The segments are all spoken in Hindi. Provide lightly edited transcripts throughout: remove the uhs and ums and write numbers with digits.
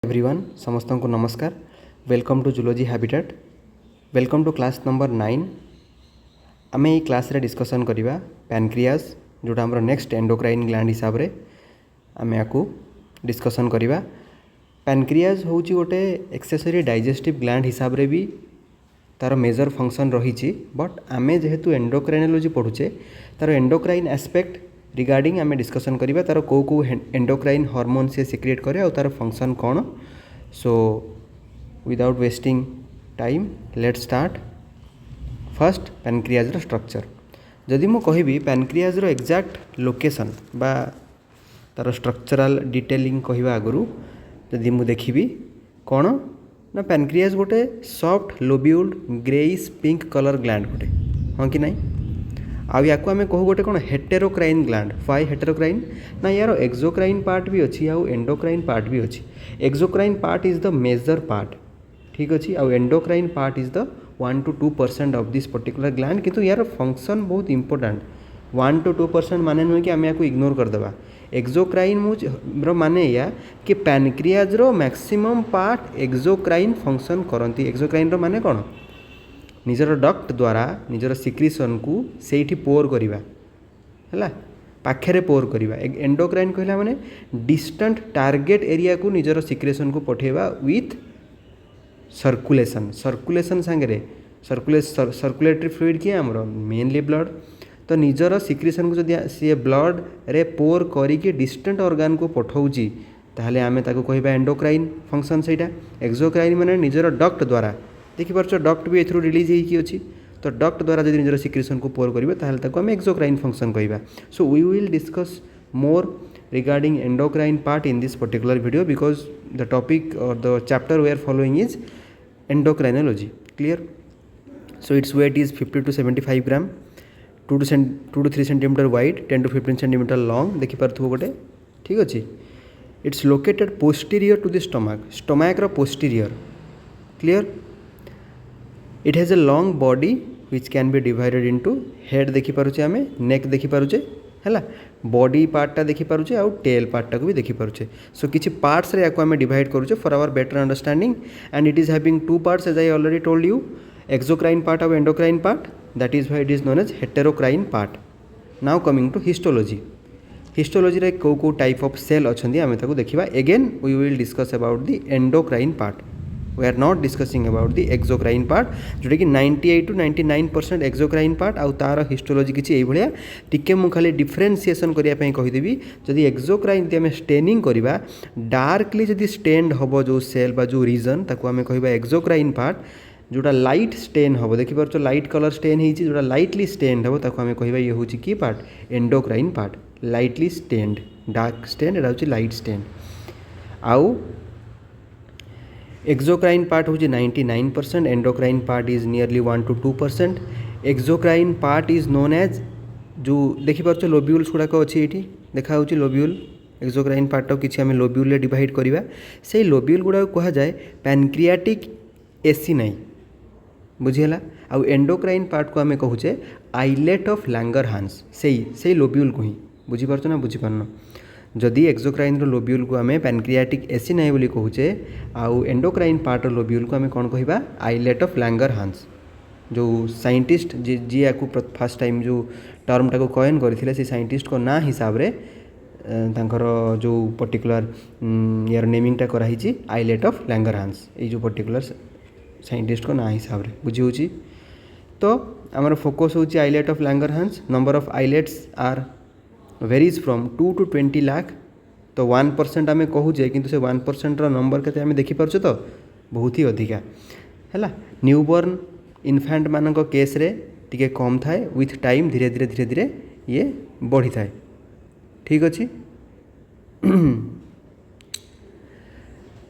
एवरीवन समस्त को नमस्कार। Welcome to zoology habitat. Welcome to class number 9। आम ये क्लास रे डिस्कसन करिबा पैनक्रियास जोटा हमर नेक्स्ट एंडोक्राइन ग्लैंड हिसाब रे आम या डिस्कसन करिबा। पैनक्रियास होची गोटे एक्सेसरी डाइजेस्टिव ग्लैंड हिसाब रे भी तार मेजर फंक्शन रही। बट आमे जेहेतु एंडोक्राइनोलॉजी पढ़ुचे तार एंडोक्राइन एस्पेक्ट रिगार्डिंग आम डिस्कसन करिबा तार को एंडोक्राइन हार्मोन से सिक्रिएट करे और तार फंक्शन कौन। So without wasting time let's start. First pancreas रो स्ट्रक्चर जदि मु कहिबी पैनक्रियाज रो एक्जाक्ट लोकेशन बा तार स्ट्रक्चरल डिटेलिंग कहवा आगु जदि मु देखिबी कौन ना पैनक्रियाज गोटे soft lobulated greyish pink colour gland गोटे हाँ कि नहीं। आउ या आम कहू गोटे कौन हेटेरोक्राइन ग्लैंड। व्हाई हेटेरोक्राइन ना यार एक्सोक्राइन पार्ट भी अच्छी आउ एंडोक्राइन पार्ट भी अच्छी। Exocrine part is the major part ठीक अच्छी आउ endocrine part is the 1 to 2% of this particular gland किंतु यार फंक्शन बहुत इंपोर्टेंट। 1 to 2% माने नुहे कि आम या इग्नोर करदेवा। एक्सोक्राइन रो माने या कि पैनक्रियाज रो मैक्सिमम पार्ट एक्सोक्राइन फंक्शन करती। एक्सोक्राइन रो माने कौन निजर डक्ट द्वारा निजर सिक्रिशन को सेठी पोर करिबा हैला पाखरे पोर करिबा। एंडोक्राइन कहला माने डिस्टेंट टारगेट एरिया को निजर सिक्रेशन को पठेबा विथ सर्कुलेशन। सर्कुलेशन सांगे सर्कुलेटरी फ्लूइड किए आमर मेनली ब्लड तो निजर सिक्रेशन को जदि सी ब्लड रे पोर करिके डिस्टेंट ऑर्गन को पठाउची ताहले आमे ताको कहबा एंडोक्राइन फंक्शन। सेटा एक्सोक्राइन माने निजर डक्ट द्वारा देखिपार डक्ट भी एथरू रिलीज होगी अच्छी तो डक्ट द्वारा जब निजर सिक्रेशन को पोर करेंगे ताहले आम एक्सोक्राइन फंक्शन कहवा। So we will discuss more regarding endocrine part in this particular video because the topic और the chapter we are following is endocrinology. Clear. So its weight is 50 to 75 gram 2 to 3 centimetre wide 10 to 15 centimetre long देखिपार गोटे ठीक अच्छे। It's located posterior to the stomach posterior. Clear. It has a long body which can be divided into head देखिपारे आम नेक देखिपारे है बॉडी पार्टा देखिपारे आउ टेल पार्टा को भी देखिपारे। सो किसी पार्ट्स रे आम डिवाइड करुचे for our better understanding and it is having 2 parts as I already told you exocrine part और endocrine part that is why it is known as heterocrine part. Now coming to histology. Histology रे को टाइप ऑफ सेल अच्छी आम देखा। Again we will discuss about the endocrine part. We are not discussing about the exocrine part जोटा कि 98 to 99% एक्सोक्राइन पार्ट आउ तार हिस्टोलॉजी किसी यही भाया टिके मु खाली डिफरेन्सीएसन करने कहीदेवी। जदि एक्सोक्राइन आम स्टेनिंग करवा डार्कली जदि स्टेन्ड हम जो सेल बा जो रीजन ताको आम कहवा एक्सोक्राइन पार्ट जोटा लाइट स्टेन हम देखिपार लाइट कलर स्टेन होती जोटा लाइटली स्टेन्ड हम ताको आम कहवा ये हूँ कि part endocrine part lightly stained dark stain एटा हूँ लाइट स्टेन। आउ एक्सोक्राइन पार्ट हूँ 99%। Endocrine part is nearly 1 to 2%। Exocrine part is known as जो देखिपार लोब्यूल्स गुड़ाक अच्छी ये देखा लोब्यूल एक्सोक्राइन पार्ट किसी आम लोब्यूल डिवाइड करवा से लोब्यूल गुड़ा कह जाए पैनक्रियाटिक एसिनाई बुझीगला। आउ एंडोक्राइन पार्ट को आम कहूचे आइलेट ऑफ लैंगरहांस से लोब्यूल को ही बुझीपार ना बुझीपारन। जदि एक्सोक्राइन लोब्यूल को आम पैनक्रियाटिक एसिनाई बोली कहूचे आउ एंडोक्राइन पार्ट लोब्यूल को आम कौन कहवा आइलेट ऑफ लैंगरहांस। जो साइंटिस्ट जी या फर्स्ट टाइम जो टर्मटा को कॉइन करथिले से साइंटिस्ट को ना हिसाब रे तांकर जो पर्टिकुलर यार नेमिंगटा कराई आइलेट ऑफ लैंगरहांस ये जो पर्टिकुलर साइंटिस्ट को ना हिसाब रे बुझी होची। तो आमर फोकस होची islet of Langerhans. Number of islets are varies from 2 to 20 lakh. तो 1% आम कहूचे किंतु से 1% नंबर के आम देखिपारे तो बहुत ही अधिका है। न्यूबॉर्न इनफैंट मान केस रे टिके कम थाए विथ टाइम धीरे धीरे धीरे धीरे ये बढ़ी थाए ठीक अच्छे।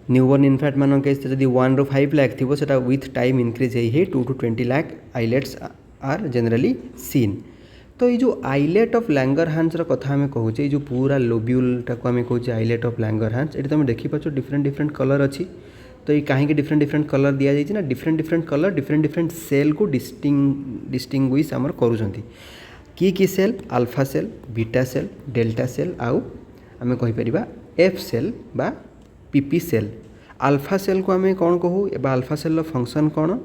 न्यूबॉर्न इनफैंट मान केस जब 1 to 5 लाख थी से विथ टाइम इनक्रीज है 2 to 20 lakh islets are generally seen. तो ये जो आइलेट ऑफ लैंगरहांस कथा आम कहूचे जो पूरा लोब्यूलटा को आम कहूचे आइलेट ऑफ लैंगरहांस ये तुम देखिपार डिफरेंट डिफरेंट कलर अच्छी। तो ये कहीं डिफरेंट डिफरेंट कलर दि जाए ना different different colour different different cell को डिस्टिंग्विश आमर करूँगी कि cell alpha cell beta cell delta cell आउ आम कहीपर एफ सेल बा पीपी सेल अल्फा सेल को आम कौन कहूँ एवं अल्फा सेल फंक्शन कौन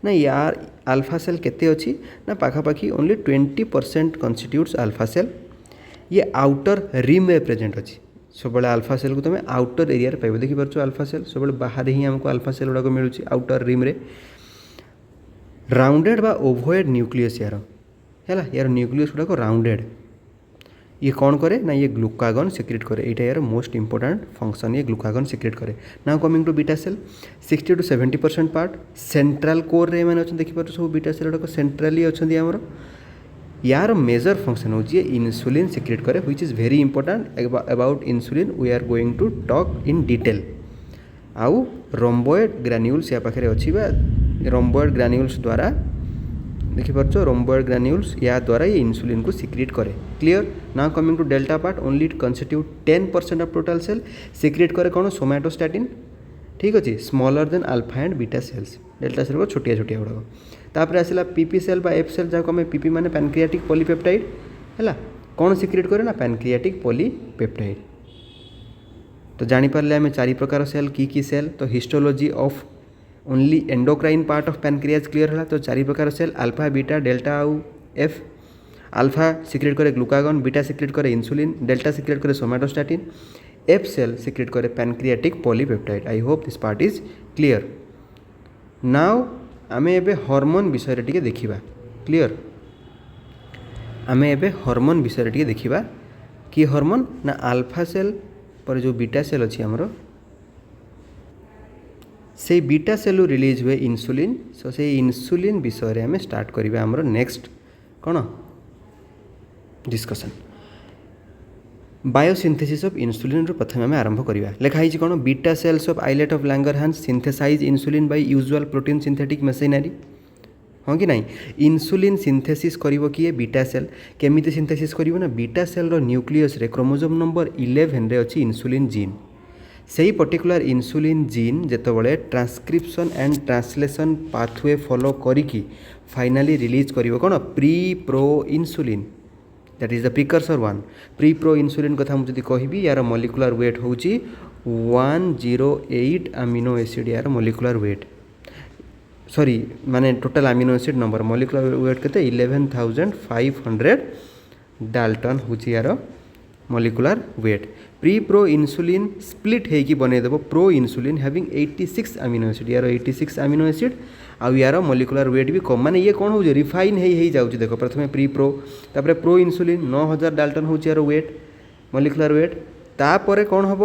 ना यार अल्फा सेल केते अच्छी ना पाखापाखि ओनली 20% कन्स्टिट्यूट्स अल्फा सेल ये आउटर रिम रे प्रेजेंट अच्छी सब अल्फा सेल को तुम आउटर एरिया पाइब देखिपार अल्फा सेल सब बाहर ही आमको अल्फा सेल गुड़ाक मिलूँ आउटर रिम रे राउंडेड बा ओभोएड न्यूक्लियस यार न्यूक्लियस गुड़ाक राउंडेड ये कौन करे ना ये ग्लूकागन सिक्रेट करे यहाँ यार मोस्ट इंपोर्टेंट फंक्शन ये ग्लूकागन सिक्रेट करे now coming to beta cell 60 to 70% part central core रे मैंने अच्छा देखिपार सब बीटा सेल गुड़ाक सेंट्राली अच्छा आमर यार मेजर फंक्शन होची इंसुलिन सिक्रेट करे which is very important about insulin we are going to talk in detail आउ रोम्बोइड ग्रान्यूल्स या पाखे अच्छी रोम्बोइड ग्रान्यूल्स द्वारा देखिपार रोम्बोइड ग्रान्यूल्स या द्वारा ये इंसुलिन को सिक्रेट करे clear now coming to delta part only it constitute 10% of total cell secrete करे कौन सोमैटोस्टैटिन ठीक अच्छे smaller than alpha and beta cells delta cell को छोटिया छोटिया गुड़ाक तापर आसला पीपी सेल बा एफ सेल जहाँ आम पीपी माने पैनक्रियाटिक पॉलीपेप्टाइड है कौन सिक्रेट करे ना पैनक्रियाटिक पॉलीपेप्टाइड तो जानीपारे आम 4 प्रकार सेल की सेल तो histology of only endocrine part of pancreas clear है तो 4 प्रकार सेल अल्फा बीटा डेल्टा आउ एफ अल्फा सिक्रेट करे ग्लूकागन बीटा सिक्रेट करे इंसुलिन डेल्टा सिक्रेट करे सोमैटोस्टैटिन एफ सेल सिक्रेट करे pancreatic polypeptide I hope this part is clear now आम एबे हार्मोन विषय टिके देखिबा क्लियर आम एबे हार्मोन विषय टिके देखिबा कि हार्मोन ना अल्फा सेल पर जो बीटा सेल अच्छी आमर से बीटा सेलू रिलीज हुए इंसुलिन सो से इंसुलिन विषय आम स्टार्ट करिबा आमर नेक्स्ट कौन डिस्कशन बायोसिंथेसिस ऑफ इंसुलिन प्रथम आम आरंभ करिबा लिखाई कौन beta cells of islet of Langerhans synthesise insulin by usual protein synthetic machinery हाँ कि नहीं इंसुलिन सिंथेसिस करिवो किए बीटा सेल केमिति सिंथेसिस करिवो ना बीटा सेल रो न्यूक्लियस रे क्रोमोसोम नंबर 11 रे अछि इंसुलिन जीन सही पर्टिकुलर इंसुलिन जीन जेतबले transcription and translation pathway follow करिकी फाइनली रिलीज करिवो कोन pre pro insulin that is the precursor one pre pro insulin कथा मुझे कहबी यार मॉलिक्यूलर वेट होची 108 अमीनो एसिड यार मॉलिक्यूलर वेट सॉरी माने total amino acid number molecular weight केते 11500 डाल्टन होची यार molecular weight pre pro insulin split होगी बनईदेव pro insulin having 86 amino acid यार 86 अमीनो एसिड आउ यार मॉलिक्यूलर वेट भी कम माने ये कौन हो रिफाइन हो जाऊँ देख प्रथम प्री प्रो तापर प्रो इंसुलिन 9000 डाल्टन हो यार वेट मॉलिक्यूलर वेट तापर कौन हम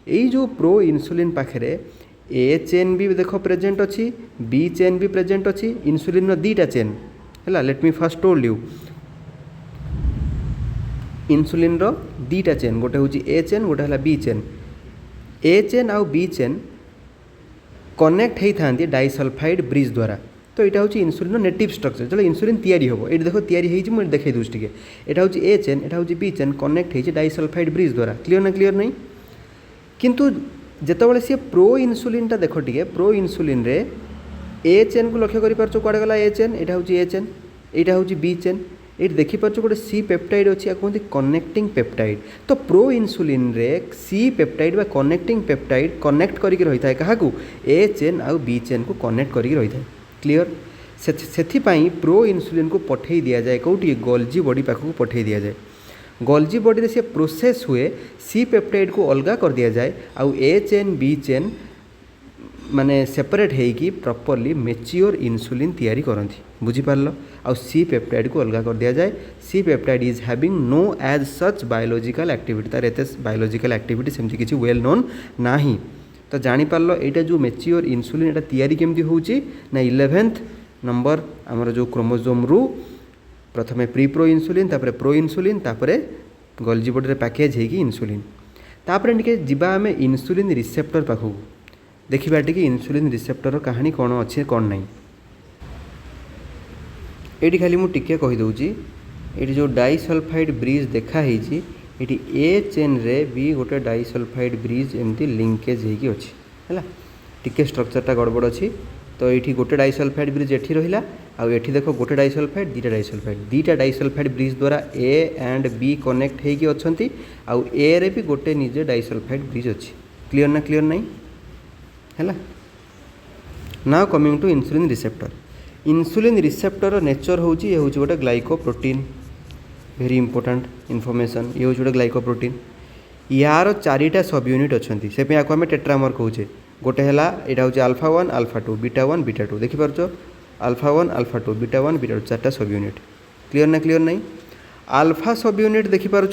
यही जो प्रो इंसुलिन पाखे ए चेन भी देख प्रेजेंट अच्छी बी चेन भी प्रेजेंट अच्छी इंसुलिन दीटा चेन है let me first told you insulin रो दीटा चेन गोटे हूँ ए चेन गोटे है बी चेन ए चेन आउ बी चेन कनेक्ट होता डाइसल्फाइड ब्रिज द्वारा तो यहाँ हूँ इंसुलिन नेटिव स्ट्रक्चर चलो इंसुलिन तैयारी हम ये देख तैयारी मुझे देखा दूसरी टे यहाँ हूँ ए चेन यहाँ हूँ बी चेन कनेक्ट होती डाइसल्फाइड ब्रिज द्वारा क्लीयर ना क्लीयर नहीं किंतु जितेबाला सी प्रो इंसुलिनटा देख टे प्रो इंसुलिन रे ए चेन को लक्ष्य कर कड़े गला ए चेन यहाँ हूँ ए चेन यहाँ हूँ बी चेन ये देखिपार गोटे सी पेप्टाइड अच्छी कहते कनेक्टिंग पेप्टाइड तो प्रो इंसुलिन रे सी पेप्टाइड बा कनेक्टिंग पेप्टाइड कनेक्ट करके रही था क्या ए चेन आउ बी चेन को कनेक्ट करके रही था क्लीयर से प्रो इंसुलिन को पठे दि जाए कौटी गोल्जी बॉडी पाखक पठे दि जाए गोल्जी बॉडी से प्रोसेस हुए सी पेप्टाइड को अलगा कर दि जाए आउ ए चेन बी चेन माने सेपरेट होगी प्रॉपर्ली मैच्योर इंसुलिन तैयारी करती बुझीपार आउ सी पेप्टाइड को अलग कर दिया जाए C peptide is having no as such biological activity तार एत बायोलॉजिकल एक्टिविटी सेमती किसी वेल नोन नाही तो जानीपार यहाँ जो मैच्योर इंसुलिन यहाँ तैयारी केमती होची ना 11th नंबर आमर जो क्रोमोसोम रु प्रथमे प्री प्रो इंसुलिन तापर प्रो इंसुलिन तापर गोल्जी बॉडी पैकेज होगी इंसुलिन तापर टिके जिबा आमे इंसुलिन रिसेप्टर पाखक देखिबा टिके इंसुलिन रिसेप्टर कहानी कौन अच्छे कौन नहीं ये खाली मुझे कही दूची ये जो डाइसल्फाइड ब्रिज देखाई ये ए चेन रे भी गोटे डाइसल्फाइड ब्रिज एमती लिंकेज होगी अच्छी है टिके स्ट्रक्चरटा गड़बड़ अच्छी तो ये गोटे डाइसल्फाइड ब्रिज एठी रहिला आउ एठी देखो गोटे डाइसल्फाइड दीटा डाइसल्फाइड ब्रिज द्वारा ए एंड बी कनेक्ट होगी अच्छी आउ ए रे भी गोटे निजे डाइसल्फाइड ब्रिज अच्छी क्लीयर ना क्लीयर नहीं है। Now coming to insulin receptor. Insulin receptor nature होची ये होची गोटे ग्लाइकोप्रोटीन, वेरी इंपोर्टेंट इनफॉरमेशन। ये होची गोटे ग्लाइकोप्रोटीन, यार चारिटा सब यूनिट अच्छी से आपको आम टेट्रामर कहे। गोटे है यहाँ हूँ अल्फा 1 अल्फा 2 बीटा 1 बीटा 2 देखिपार अल्फा 1 अल्फा 2 बीटा 1 बीटा 2 चार्टा सब यूनिट। क्लीयर ना क्लीयर नहीं? अल्फा सब यूनिट देखिपार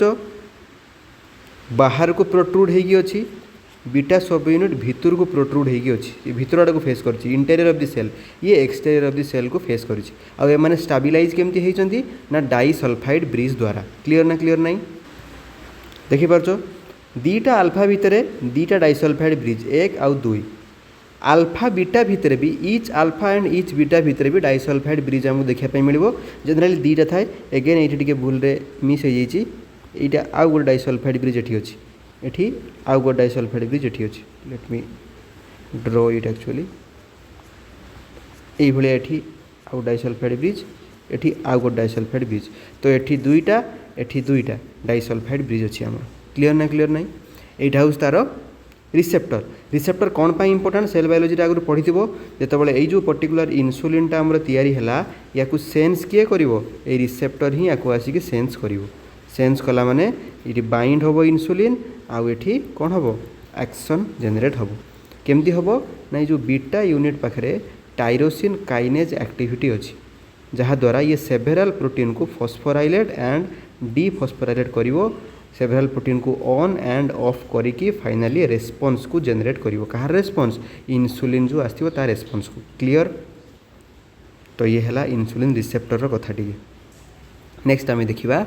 बाहर को प्रोट्रूड होगी अच्छी, बीटा सब यूनिट भितर को प्रोट्रूड होगी अच्छी, भितर आड़ को फेस कर इंटेरियर ऑफ द सेल, ये एक्सटेरियर ऑफ द सेल को फेस कर स्टाबिलाइज केमती होती ना डाइसल्फाइड ब्रिज द्वारा। क्लीयर ना क्लीयर नहीं? देखिपार दीटा अल्फा भितर दीटा डाइसल्फाइड ब्रिज 1 आउ 2, अल्फा बीटा भितर भी etch alpha and each beta भितर भी डाइसल्फाइड ब्रिज आमको देखा मिल जनराली दीटा थाए। एगेन ये भूल मिस हो जाइए, यहाँ आउ गोटे डाइसल्फाइड ब्रिज ये अच्छी, ये आउ गोटे डाइसल्फाइड ब्रिज ये अच्छी। Let me draw it actually ये ये आउ डाइसल्फाइड ब्रिज, ये आउ गोटे डाइसल्फाइड ब्रिज, तो ये दुईटा डाइसल्फाइड ब्रिज अच्छी आम। क्लीयर ना क्लीयर नहीं? यहाँ हूँ तार रिसेप्टर। रिसेप्टर कौन पाई इंपोर्टेंट सेल बायोलॉजी आगु पढ़ी जितेबाला जो पर्टिकुलर इन्सुलिनटा आमर तैयारी है या सेन्स किए कर रिसेप्टर ही या आसिक सेन्स कर। सेन्स कला माने ये बाइंड हम इन्सुलिन आउ ये कौन हम एक्शन जेनेट हम। केमती हम ना जो बीटा यूनिट पाखे टायरोसिन काइनेज एक्टिविटी अच्छी जहाँद्वारा ये सेवेरल प्रोटीन को फॉस्फोराइलेट एंड डीफॉस्फोराइलेट करिवो, सेवेरल प्रोटीन को ऑन एंड ऑफ करिकी फाइनली रेस्पॉन्स को जेनेट करिवो। कहार रेस्पॉन्स? इन्सुलिन जो आसथिबो तार रेस्पॉन्स को। क्लियर? तो ये है इन्सुलिन रिसेप्टर कथा टी। नेक्स्ट आम देखा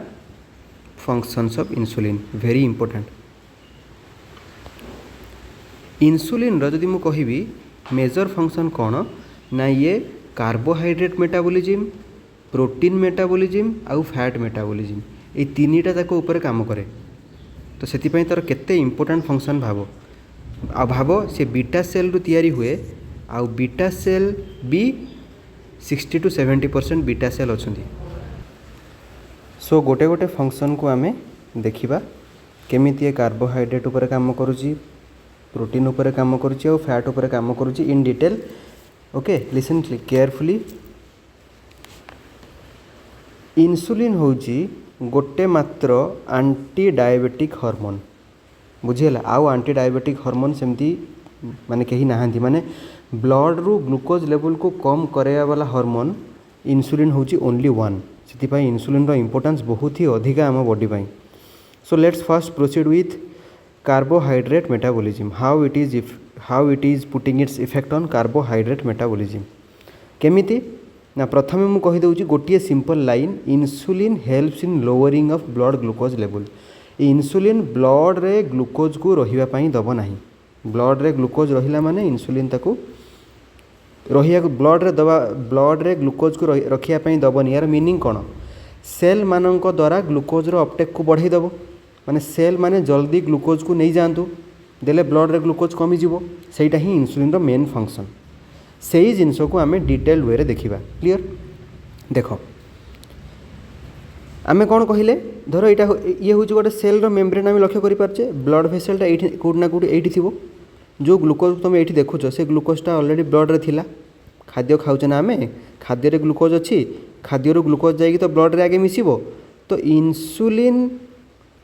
functions of insulin, very important. Insulin रो जदि मु कहिबी मेजर फंक्शन कौन ना ये कार्बोहाइड्रेट मेटाबॉलिज्म, प्रोटीन मेटाबॉलिज्म आउ फैट मेटाबॉलिज्म, ये तीनटा तक ऊपर काम करे। तो से तार केते इंपोर्टेंट फंक्शन भाव आ भाव से बीटा सेल रु तैयारी हुए आउ बीटा सेल भी 60 to 70% बीटा सेल अच्छा। सो गोटे गोटे फंक्शन को आमे देखिबा केमिति कार्बोहाइड्रेट उपर काम करुची, प्रोटीन उपर काम करुची और फैट उपर काम करुची in detail. Okay listen carefully. Insulin होची गोटे मात्र आंटी डायबेटिक हार्मोन, बुझीगला। आउ आंटी डायबेटिक हार्मोन सेमती माने कहीं नहांती, माने ब्लड रु ग्लूकोज लेवल को कम कराया वाला हार्मोन इन्सुलिन होची ओनली वन। से इन्सुलिन रो इंपोर्टेंस बहुत ही अधिका आम बॉडी पाई। So let's first proceed with carbohydrate metabolism, how it is putting its effect on carbohydrate metabolism. केमिति ना प्रथमे मु कहि दउची गोटिए simple line, insulin helps in lowering of blood glucose level. Insulin blood रे ग्लूकोज को रहिबा पई दबो नाही। ब्लड रे ग्लूकोज रहिला माने इन्सुलिन ताकू रहिया ब्लड रे दबा, ब्लड रे ग्लूकोज को रखिया पई दबोनी। यार मीनिंग कोन? सेल मानक द्वारा ग्लूकोज रो अपटेक को बढ़ाई दबो, माने सेल माने जल्दी ग्लूकोज को नहीं जातु देले ब्लड रे ग्लूकोज कमी जीवो। सेटा ही इन्सुलिन रो मेन फंक्शन। से ही जिनस को आम डिटेल वे देखा। क्लियर? देख आम कौन कहले धर यहाँ ये हूँ गोटे सेल मेम्ब्रेन आम लक्ष्य करें ब्लड भेसलटा ये कौट ना कौट ये थी जो ग्लूकोज तुम ये देखुच से ग्लूकोजटा अलरेडी ब्लड रे थिला। खाद्य खाऊचे ना आम खाद्य ग्लूकोज अच्छी, खाद्य ग्लूकोज जाइए तो ब्लड रे आगे मिसिबो। तो इन्सुलिन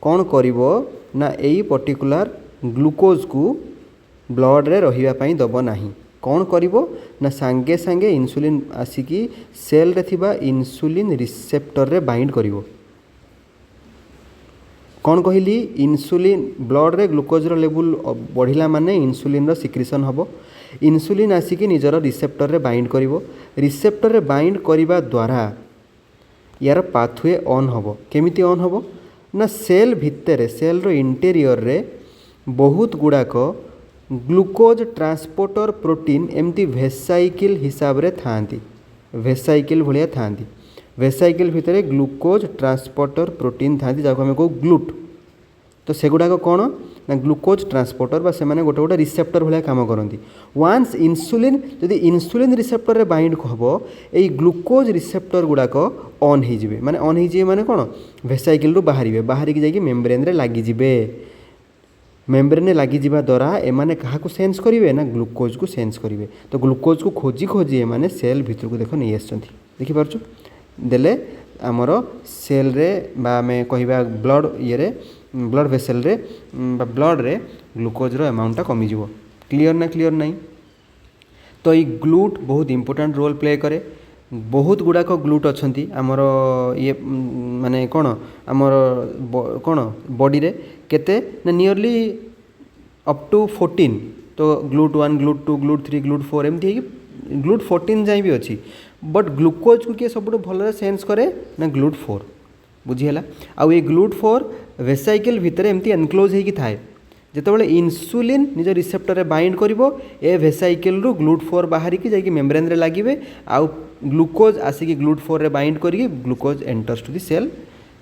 कौन करिवो ना यही पर्टिकुलर ग्लूकोज को ब्लड रे रहिबा पई दबो नाही। कौन करिवो ना सांगे सांगे इन्सुलिन आसिकी सेल रे थिबा इन्सुलिन रिसेप्टर रे बाइंड करिवो। कौन कहली? इन्सुलिन ब्लड रे ग्लूकोज रो लेवल बढ़िला माने इन्सुलिन रो सिक्रिशन हबो। इन्सुलिन आसिकी निजर रिसेप्टर रे बाइंड करिवो। रिसेप्टर रे बाइंड करिबा द्वारा यार पाथवे ऑन हबो। केमिति ऑन हबो ना सेल भितर सेल रो इंटेरियर रे बहुत गुड़ाक ग्लूकोज ट्रांसपोर्टर प्रोटीन एमती वेसाइकिल हिसाब रे थांती, वेसाइकिल भलिया थांती। वेसाइकिल भितर ग्लूकोज ट्रांसपोर्टर प्रोटीन थांती जाको हमें को ग्लूट। तो सेगुड़ाक कौन ना ग्लूकोज ट्रांसपोर्टर बा से माने गोटे गोटे रिसेप्टर भलिया काम करती। वान्स इन्सुलिन जदि इन्सुलिन रिसेप्टर रे बाइंड हबो एई ग्लूकोज रिसेप्टर गुड़ाक ऑन हो जिवे। माने ऑन हो जिवे माने कौन? वेसाइकिल रु बाहरिबे, बाहरिकी जाइए मेम्ब्रेन रे लागी जिवे। मेम्ब्रेन लगी द्वारा एमाने क्या सेन्स करेंगे ना ग्लूकोज को सेन्स करेंगे। तो ग्लूकोज को खोजी खोजी एमाने सेल भितर को देख नहीं आसुँच देखिपार देले आमर सेल रे बा आमे कहिबा ब्लड ये ब्लड वेसेल रे ब्लड रे ग्लूकोज रो अमाउंट कमी जीवो। क्लियर ना क्लियर नहीं। तो ये ग्लूट बहुत इंपोर्टेंट रोल प्ले करे। बहुत गुड़ाक ग्लूट अच्छी आमर ये माने कौन आमर कौन बॉडी रे केते ना नियरली अप टू 14। तो ग्लूट 1 ग्लूट 2 ग्लूट 3 ग्लूट 4 एमती ग्लूट 14 जाए भी अच्छी। बट ग्लूकोज को किए सब भल सेन्स करे ना ग्लूट 4 बुझीगला। आउ ये ग्लूट 4 वेसाइकल भितर एमती एनक्लोज होगी थाए। जितेबाला इन्सुलिन निज रिसेप्टर बाइंड करिवो ए वेसाइकल रु ग्लूट 4 बाहर की जाकि मेम्ब्रेन रे लागिवे आउ ग्लूकोज आसिकी ग्लूट 4 रे बाइंड करिकी glucose enters to the cell.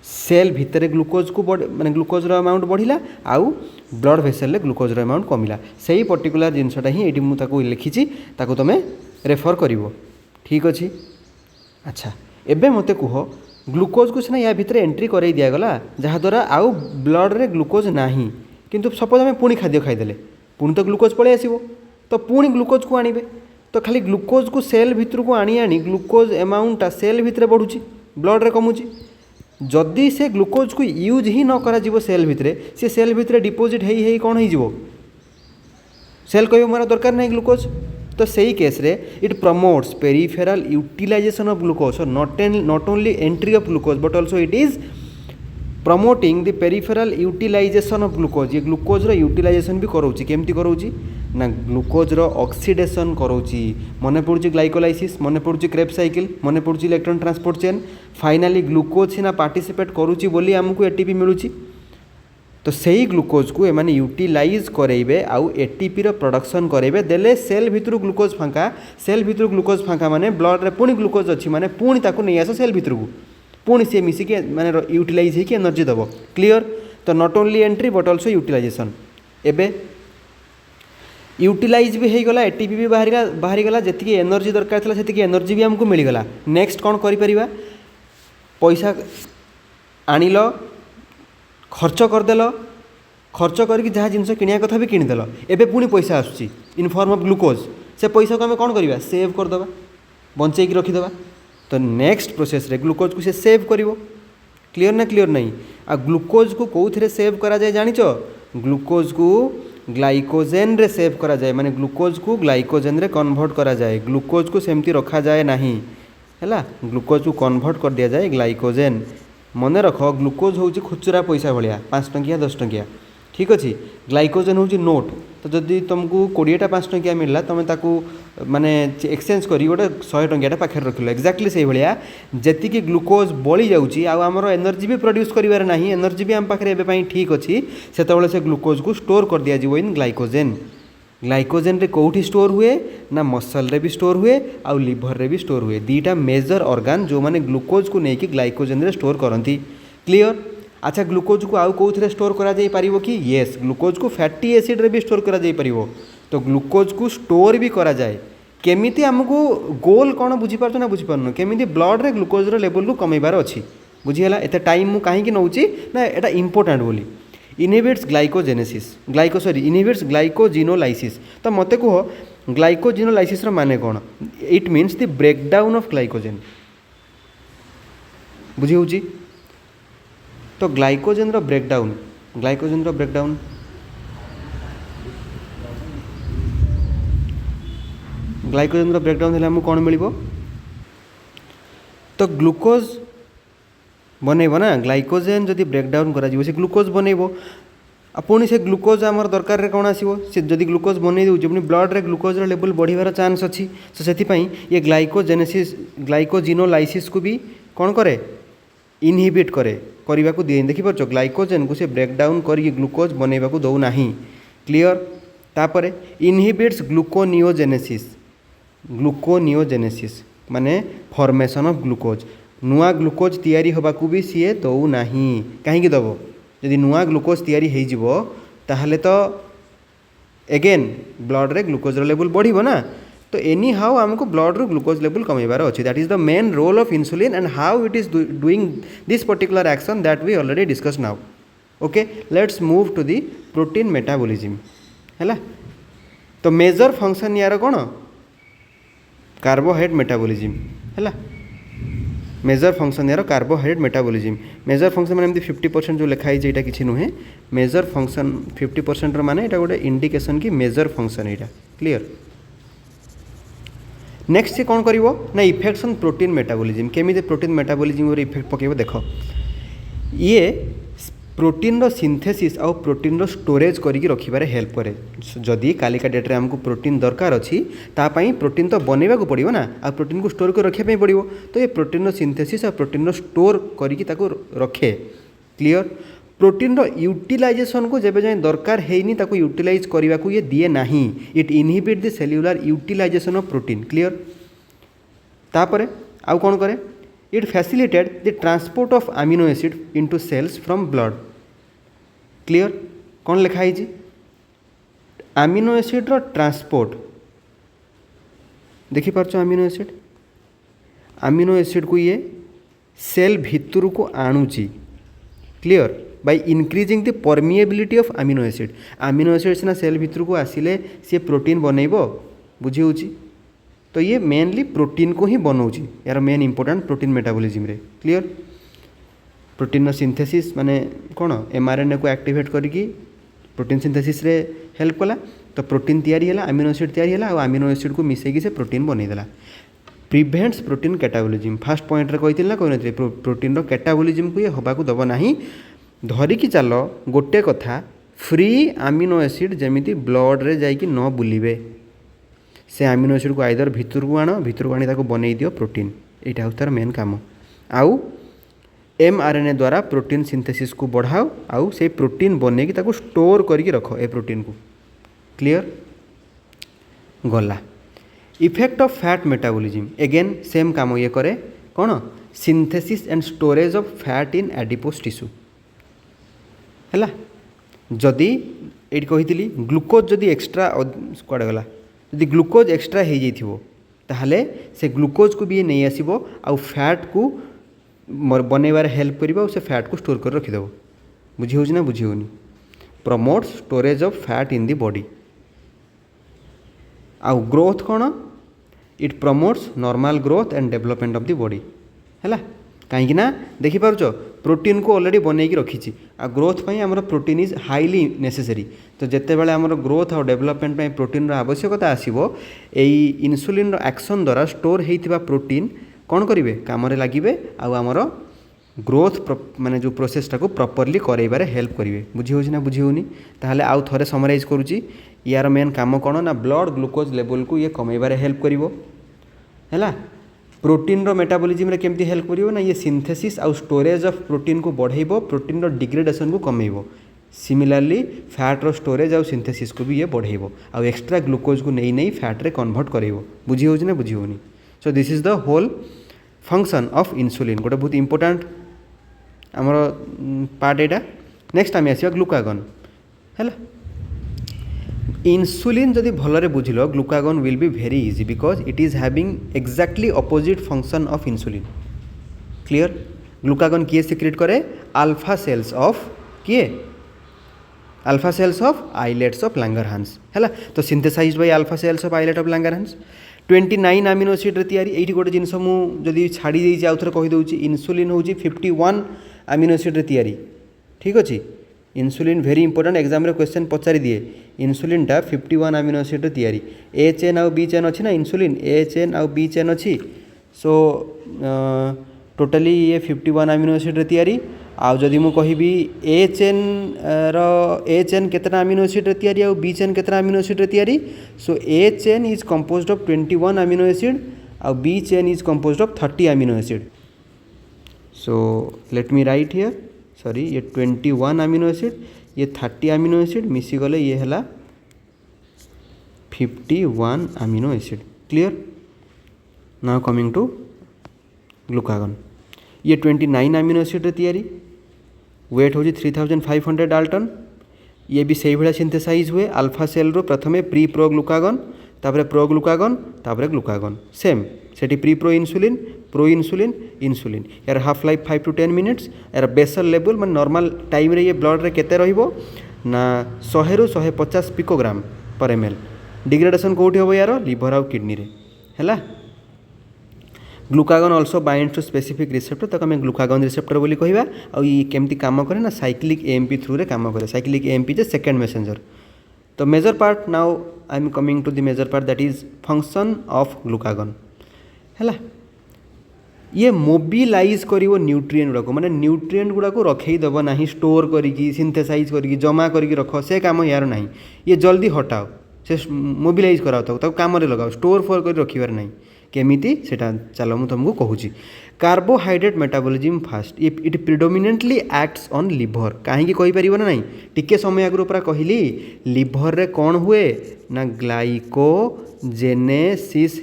Cell भितर ग्लूकोज को माने ग्लूकोज रो अमाउंट बढ़िला आउ ब्लड वेसेल रे ग्लूकोज रो अमाउंट कमिला। सही पर्टिकुलर जिनसटा ही एटी मु ताको लिखिछि ताको तमे रेफर करिवो। ठीक अच्छे। अच्छा एबे मते कह ग्लूकोज को सीना या भितर एंट्री कर दिगला जहाँद्वारा आउ ब्लड रे ग्लूकोज नाही किंतु सपोज आम पुणी खाद्य खाईदे पुणी तो ग्लूकोज पलि आसो तो पुणी ग्लूकोज को आणवे। तो खाली ग्लूकोज को सेल भितर को आनी ग्लूकोज अमाउंटा सेल भितर बढ़ुची ब्लड रे कमुची। जदि से ग्लूकोज को यूज ही न करा जीवो सेल भितर से सेल भितर डिपोजिट हेई कौन हो सेल कह मोर दरकार नहीं ग्लूकोज। तो सही केस रे it promotes peripheral utilisation of glucose. So not only entry of glucose but also it is promoting the peripheral utilisation of glucose. ये ग्लूकोज रो यूटिलाइजेशन भी करोची केमती करोची ना ग्लूकोज रो ऑक्सीडेशन करोची। मन पड़ुची ग्लाइकोलाइसिस मन पड़ुची क्रेब्स साइकिल मन पड़ुची electron transport chain. Finally glucose सीना पार्टिसिपेट करुची बोली आमको एटीपी मिलूची। तो सही ग्लूकोज को एमाने यूटिलाइज करेबे आउ एटीपी रो प्रोडक्शन करेबे देले सेल भितर ग्लूकोज फांका। सेल भितर ग्लूकोज फांका माने ब्लड रे पुणी ग्लूकोज अच्छी माने पुणी ताको नहीं आस सेल भितर को पुणी सी मिसिके माने यूटिलाइज होकर एनर्जी दबो। क्लियर। तो not only entry but also utilisation. एबे यूटिलाइज भी होगला एटीपी भी बाहरी गला जी एनर्जी दरकार था से एनर्जी भी आमको मिलगला। नेक्स्ट कौन करिपरिबा पैसा आनिल खर्च करदेल खर्च करके जहाँ जिनस किणा कथा भी किणीदेल एबे पुणी पैसा आसुची इन फॉर्म ऑफ ग्लूकोज। से पैसा को आम कौन करवा सेव करदे बंचेक रखीदे। तो नेक्स्ट प्रोसेस रे ग्लूकोज को से सेव करिवो। क्लियर ना क्लियर नहीं। आ ग्लूकोज को कौन सेव करा जाए जानिच ग्लूकोज को ग्लाइकोजेन रे सेव करा जाए माने ग्लूकोज को ग्लाइकोजेन रे कन्वर्ट करा जाए। ग्लूकोज को सेमती रखा जाए नहीं है ग्लूकोज को कन्वर्ट कर दिया जाए ग्लाइकोजेन। मन रख ग्लूकोज हूँ खुचुरा पैसा भाया 5 टंकिया 10 टंकिया ठीक अच्छे। ग्लाइकोजेन हूँ नोट। तो जदि तुमको 20टा 5 टंकिया मिलला तुम ताकू माने एक्सचेंज करी गोटे 100 टंकियाटा पाखे रखिल एक्जाक्टली से भाया जी ग्लूकोज बड़ी जाऊँगी आमर एनर्जी भी प्रोड्यूस करिवार नहीं एनर्जी भी आम पाखे एवं ठीक अच्छी से ग्लूकोज को स्टोर कर दिया इन ग्लाइकोजेन। ग्लाइकोजेन रे कौटी स्टोर हुए ना मसल रे भी स्टोर हुए आउ लिभर रे भी स्टोर हुए। दीटा मेजर ऑर्गन जो माने ग्लूकोज को लेकिन ग्लाइकोजेन रे स्टोर करती। क्लियर। अच्छा ग्लूकोज को आउ कौन स्टोर करा जाई परिवो कि येस ग्लूकोज को फैटी एसिड रे भी स्टोर करा जाई परिवो। तो ग्लूकोज को स्टोर भी करा जाए केमिति आमको गोल कौन बुझीपार ना बुझीपारन केमिति ब्लड रे ग्लूकोज रो लेवल को कमेबार अच्छी बुझीगला। एत टाइम मु कहीं नौची ना एटा इंपोर्टेंट बोली इनहिबिट्स ग्लाइकोजेनेसिस इनहिबिट्स ग्लाइकोजिनोलाइसिस। तो मते कह ग्लाइकोजिनोलाइसिस रो माने कौन it means the breakdown of glycogen बुझी होची। तो ग्लाइकोजेन रो ब्रेकडाउन हेले हमको कौन मिलिबो तो ग्लूकोज बनइब ना ग्लाइकोजेन जदि ब्रेकडाउन करा से ग्लूकोज बनइब पुणी से ग्लूकोज आमर दरकार रे कौन आसो से जदि ग्लूकोज बनई दूँ पुणी ब्लड रे ग्लूकोज लेवल बढ़िबार चांस अच्छी। तो से ये ग्लाइकोजिनोलाइसिस को भी कौन करे इनहिबिट करने को दिए। देखिपार ग्लाइकोजेन को से ब्रेकडाउन करके ग्लूकोज बनइबा को दौ नहीं। क्लियर। तापर इनहिबिट्स ग्लूकोनियोजेनेसिस माने फॉर्मेशन ऑफ ग्लूकोज। नुआ ग्लूकोज तैयारी होबाकू भी सीए दौ नहीं कहीं दब जदि नुआ ग्लूकोज तैयारी हो ताहले तो एगेन ब्लड रे ग्लूकोज लेवल बढ़िबो ना। तो एनी हाउ आमको ब्लड रो ग्लूकोज लेवल कमेबार अच्छे। That is the main role of insulin and how it is doing this particular action that we already discuss now. Okay let's move to the protein metabolism है। तो मेजर फंक्शन यार कौन कार्बोहाइड्रेट मेटाबॉलिज्म है। मेजर फंक्शन यार कार्बोहाइड्रेट मेटाबॉलिज्म मेजर फंक्शन मैंने 50% जो लिखाई है किसी नुहे मेजर फंक्शन 50% माने यहाँ गोटे इंडिकेशन कि मेजर फंक्शन यहाँ क्लियर। नेक्स्ट से कौन कर ना इफेक्ट्स ऑन प्रोटीन मेटाबॉलिज्म केमी प्रोटीन मेटाबॉलिज्म इफेक्ट पकेब देख ये प्रोटीन रो सिंथेसिस आउ प्रोटीन रो स्टोरेज करिकी रखिबारे हेल्प करे। जदि कालिका डेट रे हमको प्रोटीन दरकार अछि तापाई प्रोटीन तो बनैबा को पड़िबो ना आ प्रोटीन को स्टोर कर रखिया पई पड़िबो तो ये प्रोटीन रो सिंथेसिस आ प्रोटीन रो स्टोर करिकी ताको रखे क्लियर। प्रोटीन रो यूटिलाइजेशन को जेबे जाय दरकार हेइनी ताको यूटिलाइज करबा को ये दिए नाही it inhibit the cellular utilisation of protein clear. तापरे आउ कोन करे it facilitate the transport of amino acid into cells from blood clear। कौन लिखा है amino acid रो ट्रांसपोर्ट देखी पार्छ amino acid को ये सेल भितर को आणुची clear by increasing the permeability of amino acid सिना सेल भितर को आसिले सी प्रोटीन बनैबो बुझी होची तो ये मेनली प्रोटीन को ही बनाऊँगी यार मेन इंपोर्टेंट प्रोटीन मेटाबॉलिज्म रे क्लियर। प्रोटीन सिंथेसिस माने कौन mRNA को एक्टिवेट करिकी प्रोटीन सिंथेसिस रे हेल्प कला तो प्रोटीन तैयारी है अमीनो एसिड तैयारी है और अमीनो एसिड को मिसेकी से प्रोटीन बनईदेला। Prevents protein catabolism first point रे कही ना कही प्रोटीन कैटाबोलिज्म को ये हवा को दब ना धरिकी चल गोटे कथा फ्री अमीनो एसिड जमीती ब्लड रे जाइकी न बुलिबे से अमीनो एसिड को आइदर भितर को आनी ताको बनई दियो प्रोटीन यहाँ हूँ तार मेन काम आउ mRNA द्वारा प्रोटीन सिंथेसिस को बढ़ाओ आउ से प्रोटीन बनई ताको स्टोर करके रख ए प्रोटीन को क्लियर गला। Effect of fat metabolism again same काम ये करे कौन synthesis and storage of fat in adipose tissue है। जदि ये कही ग्लूकोज जदि एक्स्ट्रा कड़े गला यदि ग्लूकोज एक्स्ट्रा हो जाइथिबो ताहले से ग्लूकोज को भी नहीं आसीबो आउ फैट को बनैबार हेल्प करिबो से फैट को स्टोर कर रखिदेव बुझी होची ना बुझी होनी। Promotes storage of fat in the body आउ ग्रोथ कौन it promotes normal growth and development of the body है कहीं ना देखी पार्छ प्रोटीन को ऑलरेडी बनईकी रखी आ ग्रोथ पाई आमर प्रोटीन इज हाईली नेसेसरी तो जिते बड़े आमर ग्रोथ और डेवलपमेंट पाई प्रोटीन आवश्यकता आसीबो एई इन्सुलिन रो एक्शन द्वारा स्टोर होइथिबा प्रोटीन कौन करेंगे काम लगे आमर ग्रोथ माने जो प्रोसेसटा को प्रॉपर्ली करैबारे हेल्प करेंगे बुझी होची ना बुझी होनी। ताहले आउ थरे समराइज करूची यार मेन काम कौन ना ब्लड ग्लूकोज लेवल को ये कमेबारे हेल्प करिवो हैला। प्रोटीन रो मेटाबॉलिज्म रे केमती हेल्प करिवो ना ये सिंथेसिस आउ स्टोरेज ऑफ प्रोटीन को बढ़ाइबो प्रोटीन रो डिग्रेडेशन को कमेइबो। सिमिलरली फैट रो स्टोरेज आउ सिंथेसिस को भी ये बढ़ाइबो आउ एक्स्ट्रा ग्लूकोज को नहीं फैट रे कन्वर्ट करेइबो बुझी होची ना बुझी होनी। So this is the whole function of insulin गोटे बहुत इंपोर्टेंट आमर पार्ट एटा। नेक्स्ट आम आसवा ग्लूकागन है। इन्सुलिन जदि भलरे बुझिल glucagon will be very easy because it is having exactly opposite function of insulin clear. Glucagon किए सिक्रेट करे अल्फा सेल्स ऑफ किए alpha cells of islets of Langerhans है तो synthesised by alpha cells of islet of Langerhans 29 amino acid रे तैयारी एठी गोटे जिनस मु जदि छाड़ी देइछि आउ थरे कहि दउछि इन्सुलिन होछि 51 अमीनो एसिड रे तैयारी ठीक अछि। इन्सुलिन वेरी इंपोर्टेंट एग्जाम रे क्वेश्चन पचारि दिए इन्सुलिन टा 51 अमीनो एसिड रे तैयारी ए चेन आउ बी चेन अछि ना इन्सुलिन ए चेन आउ बी चेन अछि सो टोटली ये 51 अमीनो एसिड रे तैयारी आउ जदि मु कहिबी ए चेन केतना अमीनो एसिड रे तैयारी आउ बी चेन केतना अमीनो एसिड रे तैयारी so A chain is composed of 21 amino acid आउ B chain is composed of 30 amino acid. So let me write here sorry ये 21 अमीनो एसिड ये 30 अमीनो एसिड मिसी गले ये हला 51 amino acid clear. Now coming to glucagon ये 29 अमीनो एसिड रे तैयारी वेट होची 3500 डाल्टन ये भी सही भाया सिंथेसाइज हुए अल्फा सेल रो प्रथमे प्री प्रो ग्लूकागन तापरे प्रो ग्लूकागन तापरे ग्लूकागन सेम सेठी प्री प्रो इन्सुलिन इन्सुलिन यार हाफ लाइफ 5 to 10 मिनिट्स यार बेसल लेवल माने नॉर्मल टाइम रे ये ब्लड रे केते रहिबो ना 100 रु 150 पिकोग्राम पर ml डिग्रेडेशन कोठी हो यार लिवर आउ किडनी रे हैला glucagon also bind to specific receptor तक आम ग्लूकागन रिसेप्टर बोली कहवा आमती कम करे ना साइक्लिक एएमपी थ्रू रे काम करे साइक्लिक एएमपी जे सेकेंड मेसेंजर तो major part now I am coming to the major part that is function of glucagon है ये मोबिलाइज कर न्यूट्रिएंट गुड़ाक माने न्यूट्रिएंट गुड़ाक रखईदेव ना स्टोर करी सिंथेसाइज करी जमा करी रख से काम यार ना ये जल्दी हटाओ से मोबिलाइज कराओ काम लगाओ स्टोर फॉर कर रखिबार ना केमिति सेटा चलो मु तुमको कहूँ carbohydrate metabolism fast it predominantly acts on liver कहीं कहीपर ना ना टिके समय आगु पूरा कहली लिवर रे कौन हुए ना ग्लाइकोजेनेसिस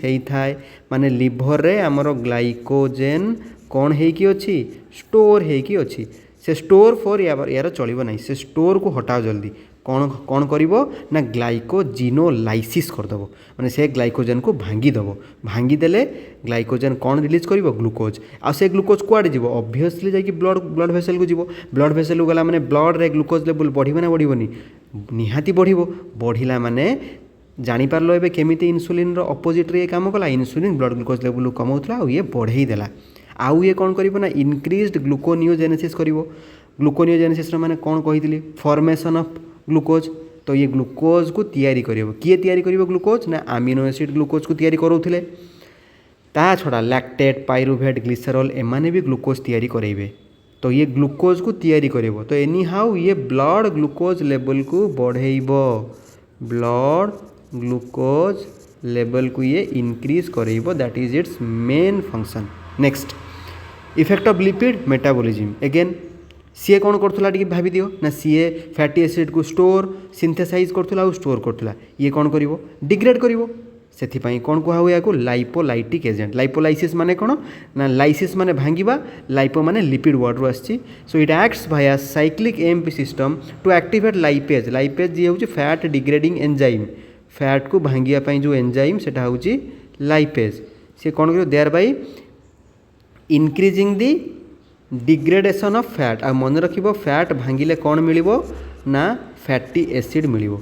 होता है माने लिवर रे आमर ग्लाइकोजेन कौन होगी अच्छी स्टोर होगी अच्छी से स्टोर फॉर यार चलो ना से स्टोर को हटाओ जल्दी कौन कौन करिवो ना ग्लाइकोजिनोलाइसिस करदेव माने से ग्लाइकोजेन को भांगी देले ग्लाइकोजेन कौन रिलीज करिवो ग्लूकोज आ से ग्लूकोज कुआडे जीवो ऑब्वियसली जाकि ब्लड भेसल को जीवो ब्लड भेसल को गला माने ब्लड रे ग्लूकोज लेवल बढ़िबो ना बढ़िबोनी निहाती बढ़िला माने जानी पारलो एबे केमिति इन्सुलिन रो अपोजिट रे काम कला इन्सुलिन ब्लड ग्लूकोज लेवल कमाउथला आ ये बढ़ेई देला आउ ये कौन करिवो ना इनक्रीज्ड ग्लूकोनियोजेनेसिस करिवो ग्लूकोनियोजेनेसिस माने कौन कहितली फॉर्मेशन ऑफ ग्लूकोज तो ये ग्लूकोज को तैयारी करिवो किए तैयारी करिवो ग्लूकोज ना अमीनो एसिड ग्लूकोज को तैयारी करोथिले ता छड़ा लैक्टेट पाइरुवेट ग्लिसरॉल एमाने भी ग्लूकोज तैयारी करेइबे तो ये ग्लूकोज को तैयारी करिवो तो एनी हाउ ये ब्लड ग्लूकोज लेवल को बढ़ेइबो ब्लड ग्लूकोज लेवल को ये इंक्रीज करेइबो that is its main function next effect of lipid metabolism again सीए कौन करूला भाभी दियो ना सीए फैटी एसिड को स्टोर सिंथेसाइज करूला और स्टोर करूला ये कौन करिवो डिग्रेड करिवो सेथिपाई कौन कहा हुआ या लाइपोलाइटिक एजेंट लाइपोलाइसिस माने कौन ना लाइसिस माने भांगिबा लाइपो माने लिपिड वर्ड रो आछि so it acts via cyclic AMP system to activate lipase lipase जे होची फैट डिग्रेडिंग एंजाइम फैट को भांगिया पई जो एंजाइम सेटा होची लाइपेज से कौन करिवो thereby increasing the degradation of fat आ मन रखिबो फैट भांगिले कौन मिलिबो ना फैटी एसिड मिलिबो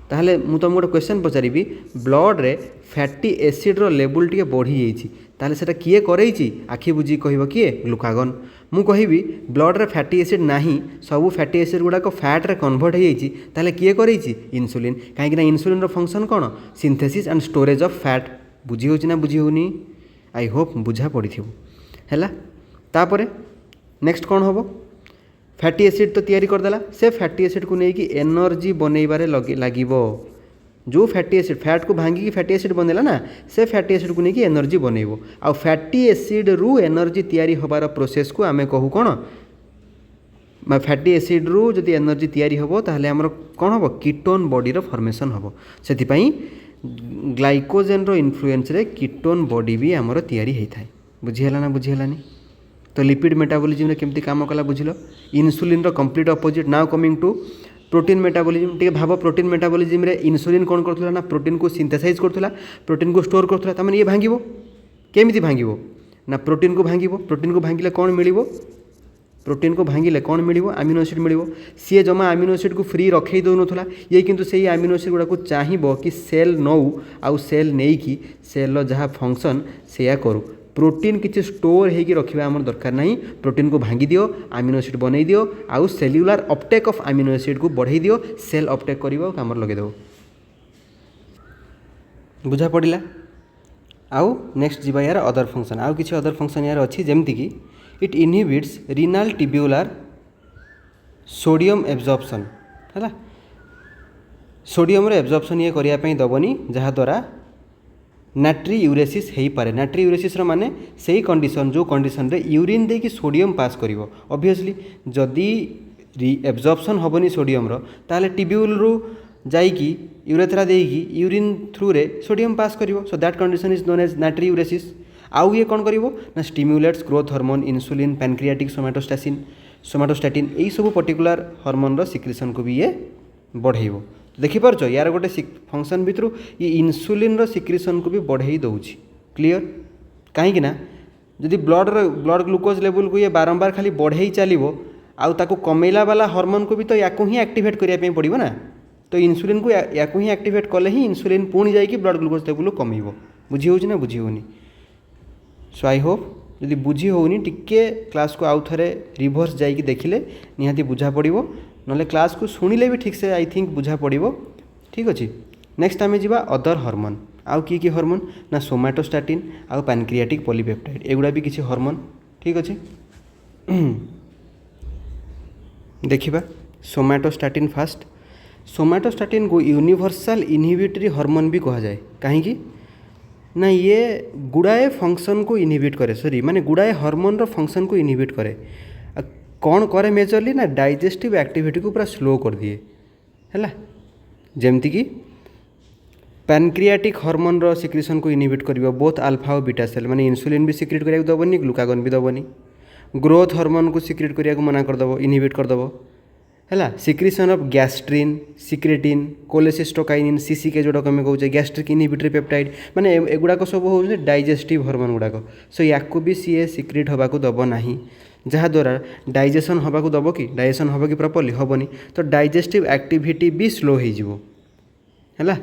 ताहले मु तुम गोटे क्वेश्चन पचारिबी ब्लड रे फैटी एसिड रो लेवल टिके बढ़ी जाइछि ताहले सेटा किए करैछि आखि बुझी कहबो किए ग्लूकागन मु कहिबी ब्लड रे फैटी एसिड नाही सब फैटी एसिड गुडा को फैट रे कन्वर्ट हो जाइछि ताहले किए करैछि इंसुलिन काहे कि ना इंसुलिन रो फंक्शन कोन synthesis and storage of fat बुझी होछि ना बुझी होनी आई होप बुझा पड़िथिबो हैला तापरे नेक्स्ट कौन हम फैटी एसिड तो तैयारी करदेला से फैटी एसिड को लेकिन एनर्जी बनइबारे लगे जो फैटी एसिड फैट को भांगी फैटी एसिड बनैला ना से फैटी एसिड को लेकिन एनर्जी बनइबो आ फैटी एसिड रु एनर्जी तैयारी होबार प्रोसेस को आमे कहू कौन फैटी एसिड रु जदि एनर्जी तैयारी होबो ताहले हमर कौन हम कीटोन बॉडी रो फॉर्मेशन होबो सेथिपई ग्लाइकोजेन रो इन्फ्लुएंस रे कीटोन बॉडी भी हमर तैयारी हेइथाय बुझिहेला ना बुझिहेलानी तो लिपिड मेटाबॉलिज्म केमती काम कला बुझिल इन्सुलिन रो complete opposite now coming to protein metabolism टे भाव प्रोटीन मेटाबॉलिज्म रे इन्सुलिन कौन करथुला ना प्रोटीन को सिंथेसाइज करथुला प्रोटीन को स्टोर करथुला त माने ये भांगिबो केमिति भांगिबो ना प्रोटीन को भांगिले कौन मिलिबो प्रोटीन को भांगिले कौन मिलिबो अमीनो एसिड मिलिबो सी जमा अमीनो एसिड को फ्री रखई दो नथुला ये किंतु सेही अमीनो एसिड गुडा को चाहिबो कि सेल नौ आउ सेल नेई कि सेल रो जहा फंक्शन सेया करू प्रोटीन किसी स्टोर होगी रखा आम दरकार नहीं प्रोटीन को भांगी दियो अमीनो एसिड बनई दियो आउ cellular Uptake of amino acid को बढ़ई दियो सेल अपटेक करिवो काम लगेदेव बुझा पड़ा आउ नेक्स्ट जीवा यार अदर फंक्शन आउ किसी अदर फंक्शन यार अच्छी जमती कि it inhibits renal tubular sodium absorption है सोडियम एब्जॉर्प्शन ये करने दबनी जहाद्वारा नाट्री यूरेसिस हो पारे नाट्री यूरेसिस माने सही कंडीशन जो कंडीशन रे यूरिन दे कि सोडियम पास करिवो ऑब्वियसली जदि एब्जॉर्प्शन होबनी सोडियम रो ताले ट्यूब्यूल रु जाइकी यूरेथ्रा देकी यूरिन थ्रू रे सोडियम पास करिवो so that condition is known as natriuresis आउ ये कौन करिवो ना stimulates growth hormone insulin pancreatic somatostatin यही सब पर्टिकुलर हार्मोन रो सिक्रेशन को भी ये बढ़ेइबो देखिपार यार गोटे फंक्शन भितर ये इन्सुलिन रो सिक्रेशन को भी बढ़ई दउछि क्लियर कहीं जदि ब्लड ग्लूकोज लेवल को ये बारंबार खाली बढ़े चलो आउ ताको कमेला वाला हार्मोन को भी तो या ही एक्टिवेट करने पड़ो ना। तो इंसुलिन को या ही एक्टिवेट कले ही इंसुलिन पुणी जाकि ब्लड ग्लूकोज लेवल कम बुझी हो ना बुझी होनी। सो आई होप जदि बुझी होनी टिके क्लास को आउ थे रिभर्स जाकि देखिले निहाती बुझा पड़ो ना क्लास को शुणिले भी ठीक से आई थिंक बुझा पड़ो। ठीक अच्छे नेक्स्ट आम जा अदर हार्मोन आउ कि हार्मोन ना सोमाटोस्टाटिन आउ पैनक्रियाटिक पॉलीपेप्टाइड एगुड़ा भी किसी हार्मोन। ठीक अच्छे देखिबा सोमाटोस्टाटिन फास्ट। सोमाटोस्टाटिन को यूनिवर्सल इनहिबिटरी हार्मोन भी कहा जाए कहीं ना ये गुड़ाए फंक्शन को इनहिबिट करे सॉरी माने गुड़ाए हार्मोन रो फंक्शन को इनहिबिट करे। कौन करे मेजरली ना डाइजेस्टिव एक्टिविटी को पूरा स्लो कर दिए है जमती कि पैनक्रियाटिक हार्मोन रो सिक्रेशन को इनहिबिट करिवो बोथ अल्फा और बीटा सेल माने इंसुलिन भी सिक्रेट करिया दबनी ग्लूकागन भी दबनी। ग्रोथ हार्मोन को सिक्रेट करिया मना करदेव इनहिबिट करदेव है। Secretion of gastrin secretin cholecystokinin सीसीके जोड़ा कमी कहे गैस्ट्रिक इनहिबिटरी पेप्टाइड माने एगुड़ाक सब हो डाइजेस्टिव हार्मोन गुड़ाक। सो या भी सी सिक्रेट होगा दब ना जहाँद्वारा डाइजेसन होगा दब कि डाइजेसन हम कि प्रॉपर्ली हेनी तो डाइजेस्टिव एक्टिविटी भी स्लो है।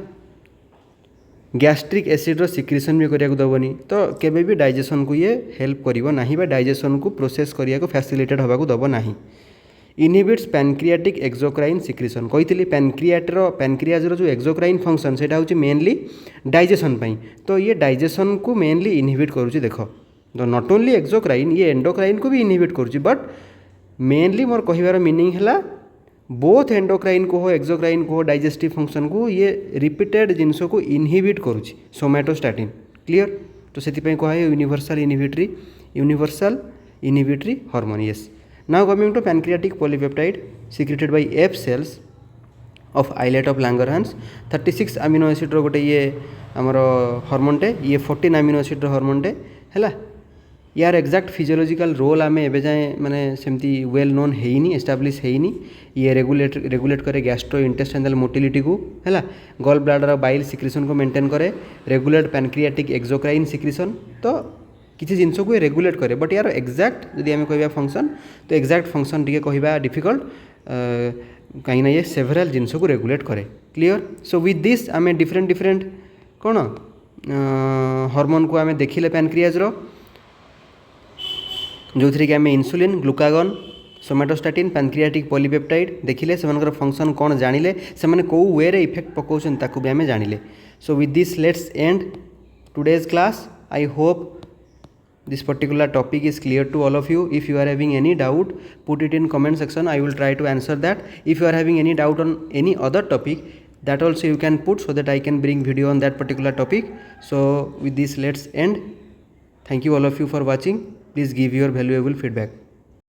गैस्ट्रिक एसिड रो सिक्रेशन भी करिया दबनी तो केबे भी डाइजेशन को ये हेल्प करिवो नाही बा डाइजेशन को प्रोसेस करिया को फैसिलिटेट होगा दब नाही। इनहिबिट्स पैनक्रियाटिक एक्सोक्राइन सिक्रेशन कही पैनक्रियाज रो जो एक्सोक्राइन फंक्शन सेटा होची मेनली डाइजेशन पई तो ये डाइजेशन को मेनली इनहिबिट करूची। देखो तो नॉट ओनली एक्सोक्राइन ये एंडोक्राइन को भी इनहिबिट करूची बट मेनली मोर कहिवार मीनिंग है बोथ एंडोक्राइन को हो एक्सोक्राइन को हो डाइजेस्टिव फंक्शन को ये रिपीटेड जिनस को इनहिबिट करुच्ची सोमाटोस्टाटिन क्लियर। तो से कहे universal inhibitory hormone yes. Now coming to pancreatic polypeptide secreted by F cells of islet of Langerhans 36 amino acid रो गोटे ये आमर हार्मोनटे ये 14 अमीनो एसिड रो हार्मोनटे है। यार एक्जाक्ट फिजियोलॉजिकल रोल आम एवं जाए माने सेमती वेल नोन है एस्टाब्लीश है। ये रेगुलेट करे गैस्ट्रो इंटेस्टाइनल मोटिलिटी को है गॉल ब्लाडर बाइल सिक्रेशन को मेंटेन करे रेगुलेट पैनक्रियाटिक एक्सोक्राइन सिक्रेशन तो किसी जिनस को रेगुलेट करे बट यार एक्जाक्ट जदि आम कह फंक्शन तो एक्जाक्ट फंक्शन टी कह डिफिकल्ट कहीं ये सेभराल जिनस को रेगुलेट करे क्लियर। सो विथ दिस आम डिफरेंट कौन हार्मोन को आम देखिले पैनक्रियाज रो जो थी कि आम इंसुलिन ग्लूकागन सोमाटोस्टाटिन पैनक्रियाटिक पॉलीपेप्टाइड देखिले से फंक्शन कौन जानिले से कौ वे रे इफेक्ट पकाउछन ताकू भी आम जानिले। So with this let's end today's class. I hope this particular topic is clear to all of you. If you are having any doubt put it in comment section, I will try to answer that. If you are having any doubt on any other topic that also you can put so that I can bring video on that particular topic. So with this let's end. Thank you all of you for watching. Please give your valuable feedback.